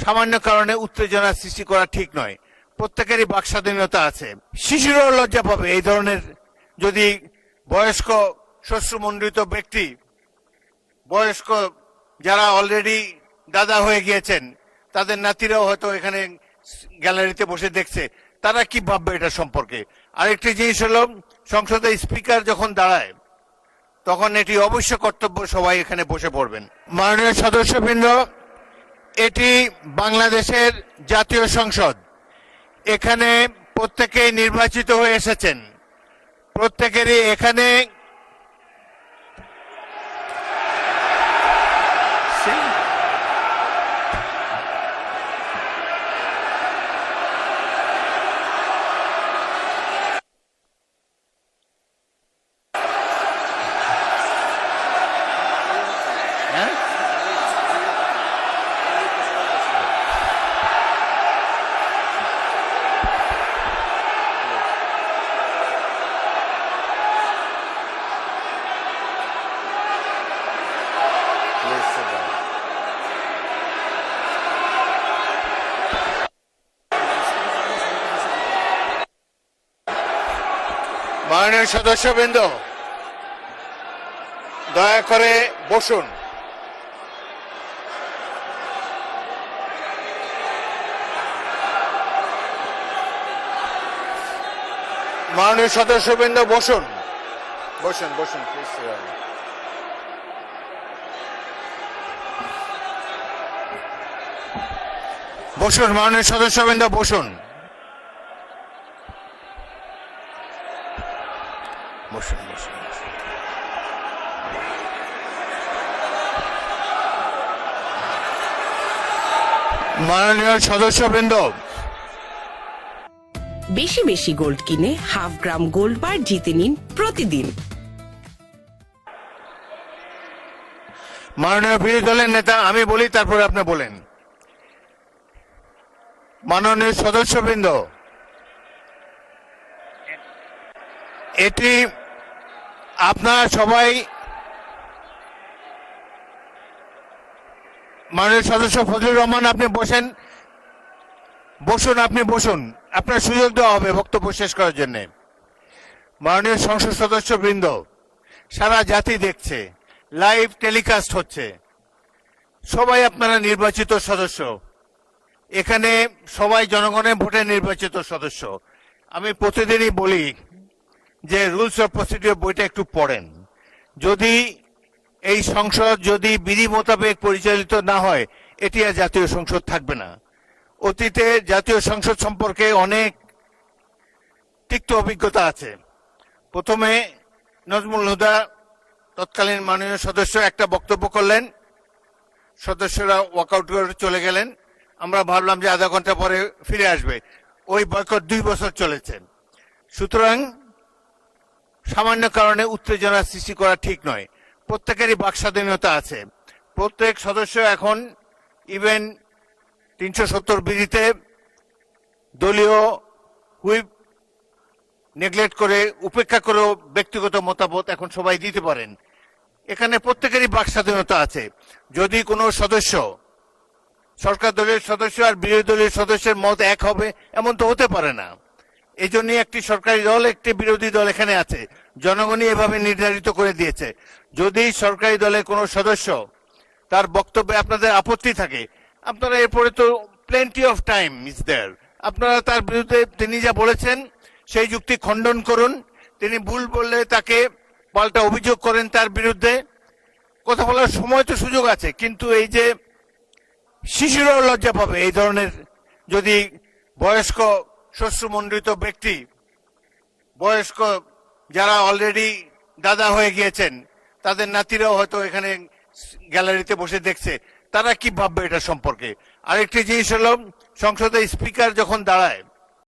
সামান্য কারণে উত্তেজনা সৃষ্টি করা ঠিক নয়। প্রত্যেকেরই বাক স্বাধীনতা আছে। শিশুরাও লজ্জা পাবে এই ধরনের, যদি বয়স্ক শ্বশ্রুমণ্ডিত ব্যক্তি, বয়স্ক যারা অলরেডি দাদা হয়ে গিয়েছেন, তাদের নাতিরাও হয়তো এখানে গ্যালারিতে বসে দেখছে, তারা কি ভাববে এটা সম্পর্কে। আরেকটি জিনিস হলো, সংসদের স্পিকার যখন দাঁড়ায় তখন এটি অবশ্য কর্তব্য সবাই এখানে বসে পড়বেন। মাননীয় সদস্যবৃন্দ, এটি বাংলাদেশের জাতীয় সংসদ। এখানে প্রত্যেকেই নির্বাচিত হয়ে এসেছেন, প্রত্যেকেরই এখানে মাননীয় সদস্যবৃন্দ, দয়া করে বসুন। মাননীয় সদস্যবৃন্দ, বসুন বসুন বসুন প্লিজ। বসুন মাননীয় সদস্যবৃন্দ, বসুন বসুন বসুন। মাননীয় সদস্যবৃন্দ, বেশি বেশি গোল্ড কিনে হাফ গ্রাম গোল্ড বার জিতে নিন প্রতিদিন। মাননীয় বিরোধী দলের নেতা, আমি বলি তারপরে আপনি বলেন। মাননীয় সদস্যবৃন্দ, এটি আপনারা সবাই, মাননীয় সদস্য ফজলুর রহমান, আপনি বসেন, বসুন, আপনি বসুন, আপনার সুযোগ দেওয়া হবে বক্তব্য শেষ করার জন্য। মাননীয় সংসদ সদস্যবৃন্দ, সারা জাতি দেখছে, লাইভ টেলিকাস্ট হচ্ছে, সবাই আপনারা নির্বাচিত সদস্য, এখানে সবাই জনগণের ভোটে নির্বাচিত সদস্য। আমি প্রতিদিনই বলি যে রুলস অফ প্রসিডিওর বইটা একটু পড়েন। যদি এই সংসদ যদি বিধি মোতাবেক পরিচালিত না হয়, এটি আর জাতীয় সংসদ থাকবে না। অতীতে জাতীয় সংসদ সম্পর্কে অনেক তিক্ত অভিজ্ঞতা আছে। প্রথমে নজমুল হুদা তৎকালীন মাননীয় সদস্য একটা বক্তব্য করলেন, সদস্যরা ওয়াকআউট করে চলে গেলেন, আমরা ভাবলাম যে আধা ঘন্টা পরে ফিরে আসবে। ওই বয়কট 2 বছর চলেছে। সুতরাং সামান্য কারণে উত্তেজনা সৃষ্টি করা ঠিক নয়। প্রত্যেকেরই বাক স্বাধীনতা আছে। প্রত্যেক সদস্য এখন ইভেন 370 বিধিতে দলীয় হুইপ নেগলেক্ট করে, উপেক্ষা করেও ব্যক্তিগত মতামত এখন সবাই দিতে পারেন। এখানে প্রত্যেকেরই বাক স্বাধীনতা আছে। যদি কোনো সদস্য, সরকার দলের সদস্য আর বিরোধী দলের সদস্যের মত এক হবে, এমন তো হতে পারে না। এই জন্যই একটি সরকারি দল, একটি বিরোধী দল এখানে আছে, জনগণই এভাবে নির্ধারিত করে দিয়েছে। যদি সরকারি দলের কোনো সদস্য তার বক্তব্যে আপনাদের আপত্তি থাকে, আপনারা এরপরে তো plenty of time is there, আপনারা তার বিরুদ্ধে তিনি যা বলেছেন সেই যুক্তি খণ্ডন করুন। তিনি ভুল বললে তাকে পাল্টা অভিযোগ করেন, তার বিরুদ্ধে কথা বলার সময় তো সুযোগ আছে। কিন্তু এই যে শিশুরাও লজ্জা পাবে এই ধরনের, যদি বয়স্ক শ্বশ্রুমণ্ডিত ব্যক্তি, বয়স্ক যারা অলরেডি দাদা হয়ে গিয়েছেন, তাদের নাতিরাও হয়তো এখানে গ্যালারিতে বসে দেখছে, তারা কি ভাববে এটা সম্পর্কে। আরেকটি জিনিস হলো, সংসদের স্পিকার যখন দাঁড়ায়